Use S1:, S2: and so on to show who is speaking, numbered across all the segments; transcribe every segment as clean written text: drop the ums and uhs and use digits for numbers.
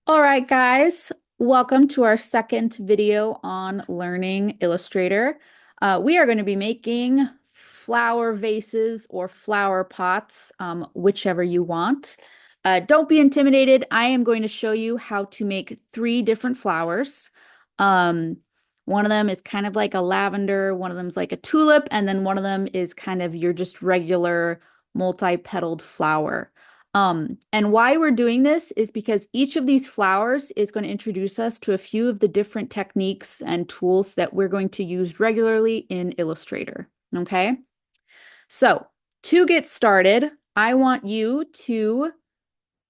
S1: All right, guys, welcome to our second video on learning Illustrator. We are going to be making flower vases or flower pots, whichever you want. Don't be intimidated. I am going to show you how to make three different flowers. Um, One of them is kind of like a lavender, one of them is like a tulip, and then one of them is kind of your just regular multi-petaled flower. And why we're doing this is because each of these flowers is going to introduce us to a few of the different techniques and tools that we're going to use regularly in Illustrator. Okay. So to get started, I want you to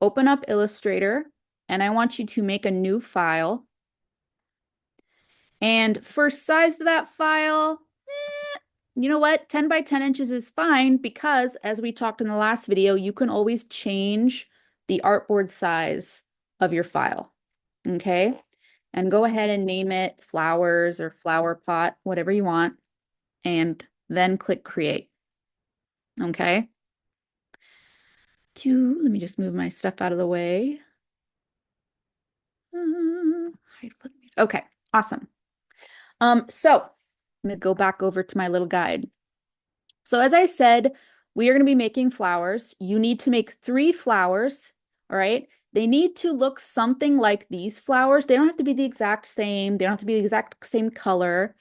S1: open up Illustrator and I want you to make a new file. And for size of that file, you know what? 10 by 10 inches is fine because, as we talked in the last video, you can always change the artboard size of your file. Okay. And go ahead and name it flowers or flower pot, whatever you want, and then click create. Okay. Let me just move my stuff out of the way. Okay, awesome. So I'm gonna go back over to my little guide. So as I said, we are going to be making flowers. You need to make three flowers, all right? They need to look something like these flowers. They don't have to be the exact same. They don't have to be the exact same color.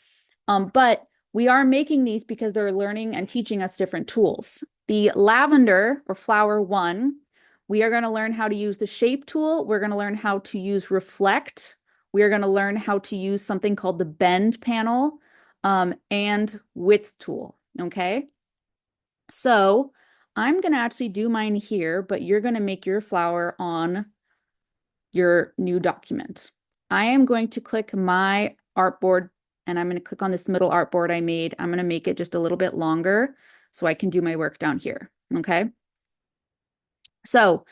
S1: But we are making these because they're learning and teaching us different tools. The lavender or flower one, we are going to learn how to use the shape tool. We're going to learn how to use reflect. We are going to learn how to use something called the bend panel and width tool. Okay. So I'm going to actually do mine here, but you're going to make your flower on your new document. I am going to click my artboard and I'm going to click on this middle artboard I made. I'm going to make it just a little bit longer so I can do my work down here. Okay. So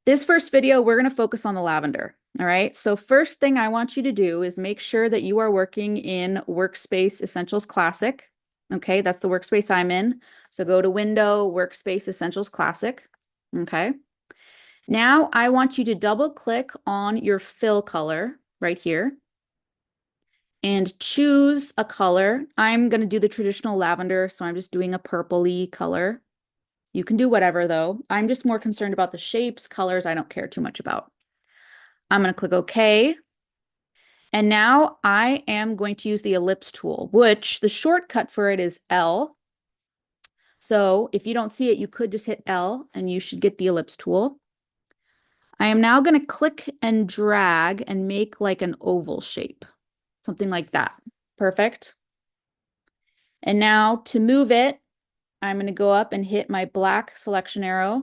S1: this first video, we're going to focus on the lavender. All right. So first thing I want you to do is make sure that you are working in Workspace Essentials Classic. Okay. That's the workspace I'm in. So go to Window, Workspace Essentials Classic. Okay. Now I want you to double click on your fill color right here and choose a color. I'm going to do the traditional lavender, so I'm just doing a purpley color. You can do whatever though. I'm just more concerned about the shapes, colors, I don't care too much about. I'm going to click OK. And now I am going to use the ellipse tool, which the shortcut for it is L. So if you don't see it, you could just hit L and you should get the ellipse tool. I am now going to click and drag and make like an oval shape, something like that. Perfect. And now to move it, I'm going to go up and hit my black selection arrow,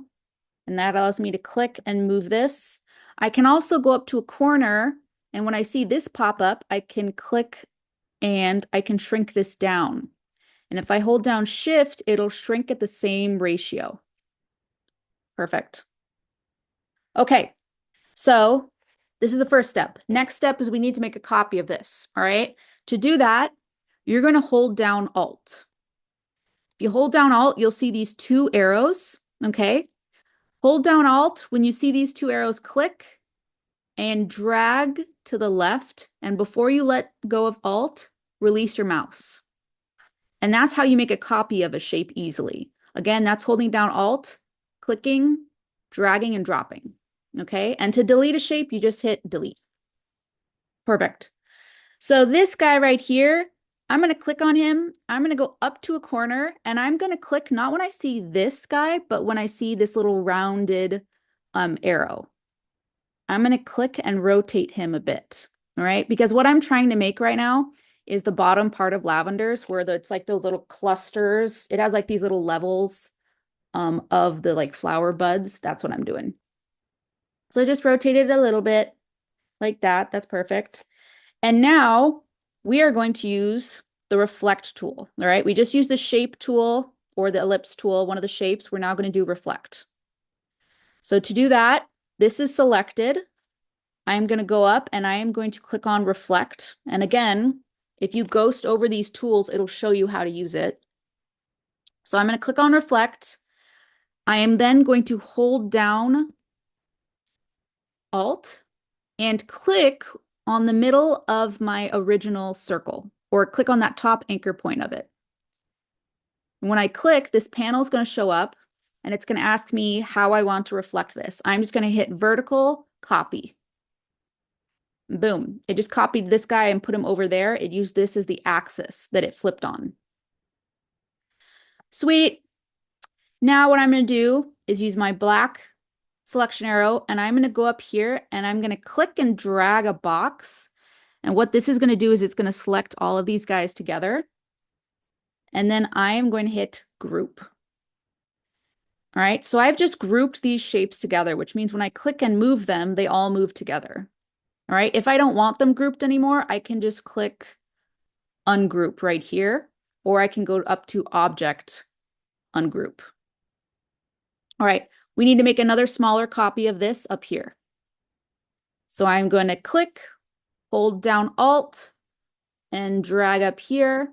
S1: and that allows me to click and move this. I can also go up to a corner, and when I see this pop up, I can click and I can shrink this down. And if I hold down Shift, it'll shrink at the same ratio. Perfect. Okay, so this is the first step. Next step is we need to make a copy of this, all right? To do that, you're going to hold down Alt. If you hold down Alt, you'll see these two arrows, okay? Hold down Alt when you see these two arrows, click and drag to the left. And before you let go of Alt, release your mouse. And that's how you make a copy of a shape easily. Again, that's holding down Alt, clicking, dragging, and dropping. Okay, and to delete a shape, you just hit delete. Perfect. So this guy right here, I'm going to click on him. I'm going to go up to a corner and I'm going to click not when I see this guy, but when I see this little rounded arrow. I'm going to click and rotate him a bit. All right, because what I'm trying to make right now is the bottom part of lavenders where it's like those little clusters. It has like these little levels of the like flower buds. That's what I'm doing. So I just rotated it a little bit like that. That's perfect. And now we are going to use the reflect tool. All right. We just used the shape tool or the ellipse tool, one of the shapes. We're now going to do reflect. So to do that, this is selected. I'm going to go up and I am going to click on reflect. And again, if you ghost over these tools, it'll show you how to use it. So I'm going to click on reflect. I am then going to hold down Alt and click on the middle of my original circle, or click on that top anchor point of it. And when I click, this panel is going to show up, and it's going to ask me how I want to reflect this. I'm just going to hit vertical copy. Boom. It just copied this guy and put him over there. It used this as the axis that it flipped on. Sweet. Now what I'm going to do is use my black selection arrow, and I'm going to go up here and I'm going to click and drag a box. And what this is going to do is it's going to select all of these guys together. And then I am going to hit group. All right, so I've just grouped these shapes together, which means when I click and move them, they all move together. All right, if I don't want them grouped anymore, I can just click ungroup right here, or I can go up to object ungroup. All right, we need to make another smaller copy of this up here. So I'm going to click, hold down Alt, and drag up here.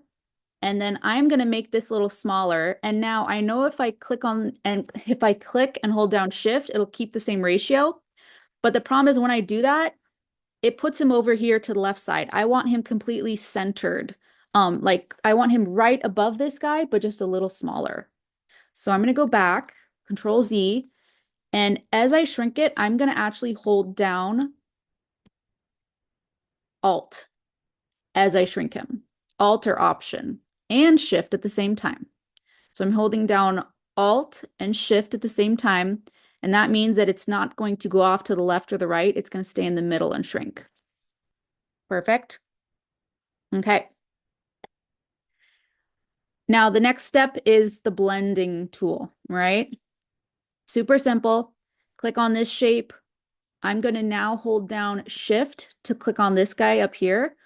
S1: And then I'm going to make this a little smaller. And now I know if I click and hold down Shift, it'll keep the same ratio. But the problem is when I do that, it puts him over here to the left side. I want him completely centered. Like I want him right above this guy, but just a little smaller. So I'm going to go back, Control Z, and as I shrink it, I'm going to actually hold down Alt as I shrink him. Alt or Option and Shift at the same time. So I'm holding down Alt and Shift at the same time, and that means that it's not going to go off to the left or the right. It's going to stay in the middle and shrink. Perfect. Okay. Now the next step is the blending tool, right? Super simple. Click on this shape. I'm going to now hold down Shift to click on this guy up here,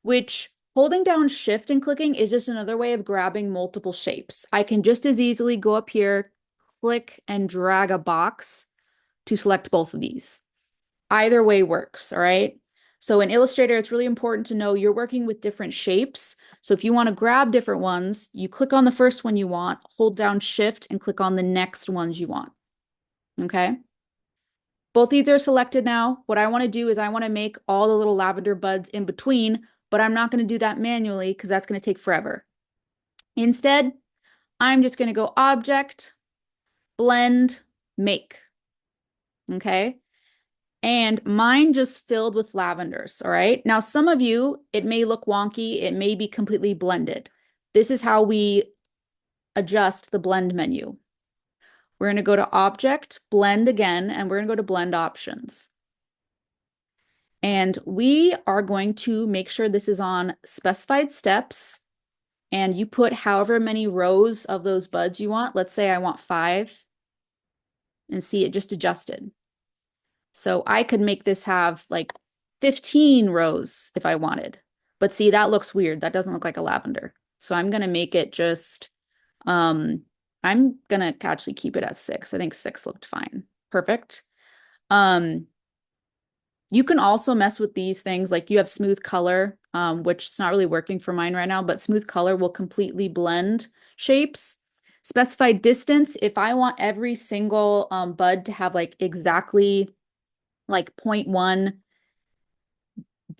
S1: which holding down Shift and clicking is just another way of grabbing multiple shapes. I can just as easily go up here, click and drag a box to select both of these. Either way works, all right? So in Illustrator, it's really important to know you're working with different shapes. So if you want to grab different ones, you click on the first one you want, hold down Shift, and click on the next ones you want, okay? Both these are selected now. What I want to do is I want to make all the little lavender buds in between, but I'm not going to do that manually because that's going to take forever. Instead, I'm just going to go Object, Blend, Make. Okay. And mine just filled with lavenders. All right. Now, some of you, it may look wonky. It may be completely blended. This is how we adjust the blend menu. We're going to go to Object, Blend again, and we're going to go to Blend Options. And we are going to make sure this is on specified steps. And you put however many rows of those buds you want. Let's say I want 5. And see, it just adjusted. So I could make this have like 15 rows if I wanted. But see, that looks weird. That doesn't look like a lavender. So I'm going to make it just, I'm going to actually keep it at 6. I think 6 looked fine. Perfect. You can also mess with these things. Like you have smooth color, which is not really working for mine right now, but smooth color will completely blend shapes. Specified distance, if I want every single bud to have like exactly like 0.1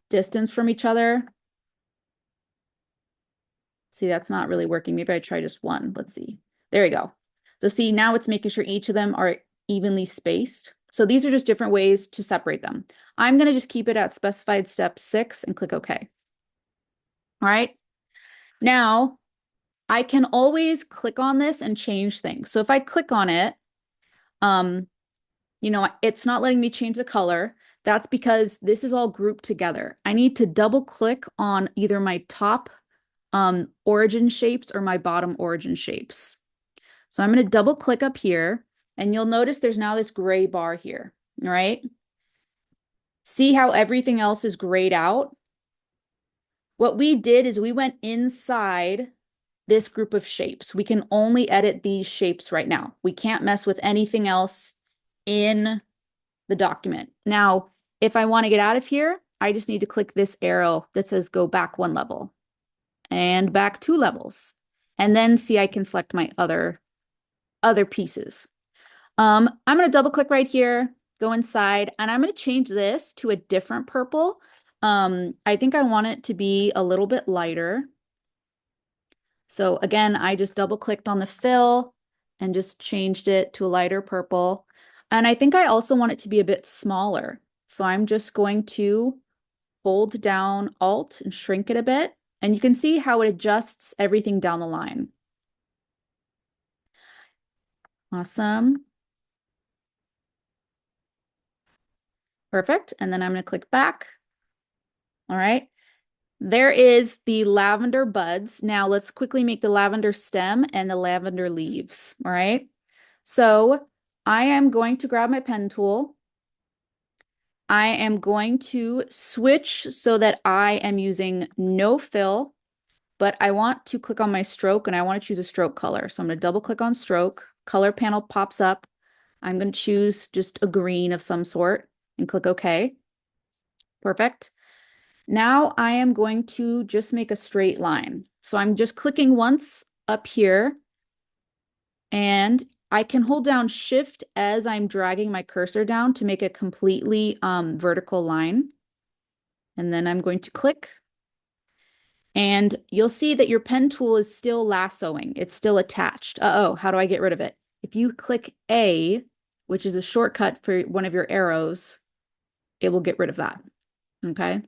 S1: distance from each other. See, that's not really working. Maybe I try just one. Let's see. There we go. So see, now it's making sure each of them are evenly spaced. So these are just different ways to separate them. I'm going to just keep it at specified step 6 and click OK. All right. Now, I can always click on this and change things. So if I click on it, you know, it's not letting me change the color. That's because this is all grouped together. I need to double click on either my top origin shapes or my bottom origin shapes. So I'm going to double click up here and you'll notice there's now this gray bar here. All right. See how everything else is grayed out? What we did is we went inside this group of shapes. We can only edit these shapes right now. We can't mess with anything else in the document. Now, if I want to get out of here, I just need to click this arrow that says go back 1 level and back 2 levels. And then see, I can select my other pieces. I'm going to double click right here, go inside, and I'm going to change this to a different purple. I think I want it to be a little bit lighter. So again, I just double clicked on the fill and just changed it to a lighter purple. And I think I also want it to be a bit smaller. So I'm just going to hold down Alt and shrink it a bit. And you can see how it adjusts everything down the line. Awesome. Perfect. And then I'm going to click back. All right. There is the lavender buds. Now let's quickly make the lavender stem and the lavender leaves. All right. So I am going to grab my pen tool. I am going to switch so that I am using no fill, but I want to click on my stroke and I want to choose a stroke color. So I'm going to double click on stroke. Color panel pops up. I'm going to choose just a green of some sort and click OK. Perfect. Now I am going to just make a straight line. So I'm just clicking once up here and I can hold down Shift as I'm dragging my cursor down to make a completely vertical line. And then I'm going to click. And you'll see that your pen tool is still lassoing. It's still attached. Uh-oh, how do I get rid of it? If you click A, which is a shortcut for one of your arrows, it will get rid of that. Okay.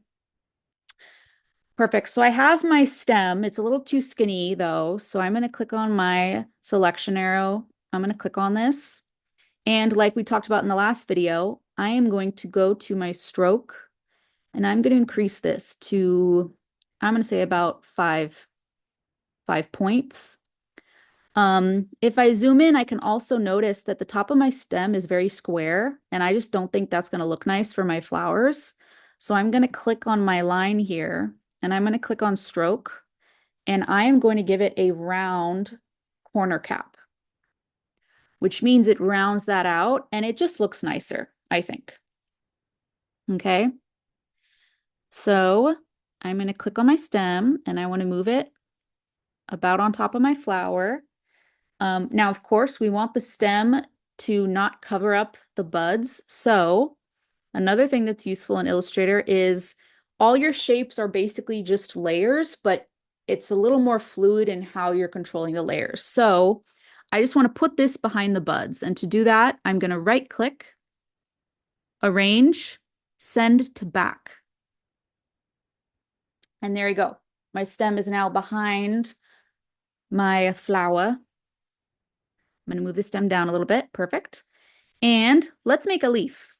S1: Perfect. So I have my stem. It's a little too skinny though. So I'm going to click on my selection arrow. I'm going to click on this. And like we talked about in the last video, I am going to go to my stroke and I'm going to increase this to, I'm going to say about five points. If I zoom in, I can also notice that the top of my stem is very square, and I just don't think that's going to look nice for my flowers. So I'm going to click on my line here, and I'm going to click on stroke, and I am going to give it a round corner cap, which means it rounds that out, and it just looks nicer, I think. Okay. So I'm going to click on my stem, and I want to move it about on top of my flower. Now, of course, we want the stem to not cover up the buds. So another thing that's useful in Illustrator is all your shapes are basically just layers, but it's a little more fluid in how you're controlling the layers. So I just want to put this behind the buds. And to do that, I'm going to right click, arrange, send to back. And there you go. My stem is now behind my flower. I'm going to move the stem down a little bit. Perfect. And let's make a leaf.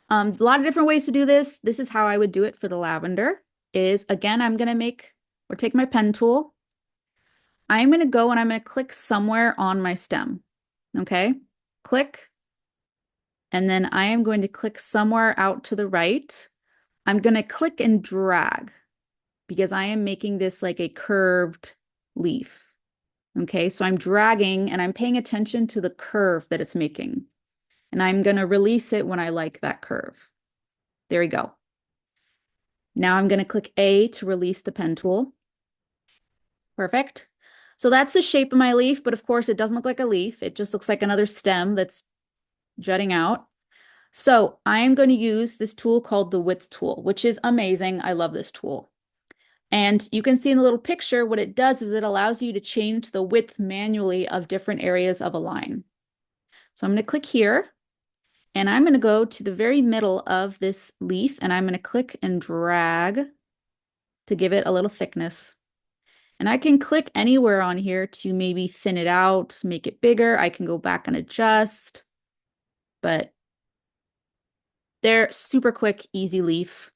S1: A lot of different ways to do this. This is how I would do it for the lavender is, again, I'm going to take my pen tool. I'm going to go and I'm going to click somewhere on my stem. Okay. Click. And then I am going to click somewhere out to the right. I'm going to click and drag because I am making this like a curved leaf. Okay, so I'm dragging and I'm paying attention to the curve that it's making. And I'm going to release it when I like that curve. There we go. Now I'm going to click A to release the pen tool. Perfect. So that's the shape of my leaf, but of course it doesn't look like a leaf. It just looks like another stem that's jutting out. So I'm going to use this tool called the width tool, which is amazing. I love this tool. And you can see in the little picture, what it does is it allows you to change the width manually of different areas of a line. So I'm going to click here and I'm going to go to the very middle of this leaf and I'm going to click and drag to give it a little thickness. And I can click anywhere on here to maybe thin it out, make it bigger. I can go back and adjust, but they're super quick, easy leaf.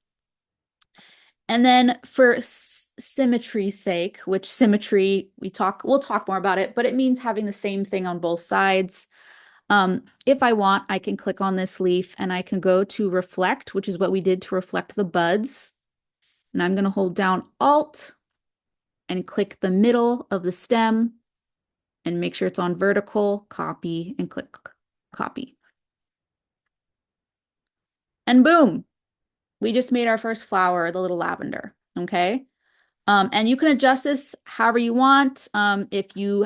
S1: And then for symmetry's sake, which symmetry we'll talk more about it, but it means having the same thing on both sides. If I want, I can click on this leaf and I can go to reflect, which is what we did to reflect the buds. And I'm going to hold down Alt and click the middle of the stem and make sure it's on vertical, copy, and click copy. And boom, we just made our first flower, the little lavender, okay? And you can adjust this however you want. If you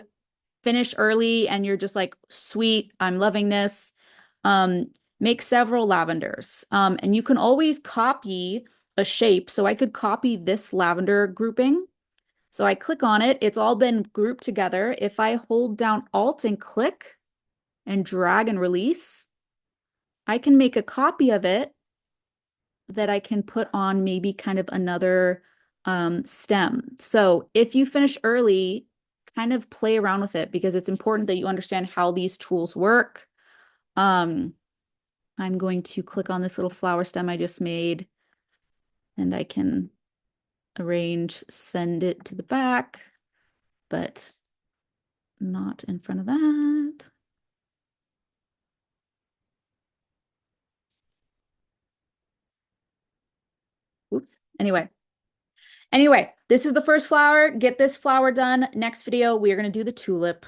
S1: finish early and you're just like, sweet, I'm loving this, Um, make several lavenders. And you can always copy a shape. So I could copy this lavender grouping. So I click on it. It's all been grouped together. If I hold down Alt and click and drag and release, I can make a copy of it that I can put on maybe kind of another stem. So if you finish early, kind of play around with it because it's important that you understand how these tools work. Um, I'm going to click on this little flower stem I just made and I can arrange, send it to the back, but not in front of that. Oops. Anyway, this is the first flower. Get this flower done. Next video, we are going to do the tulip.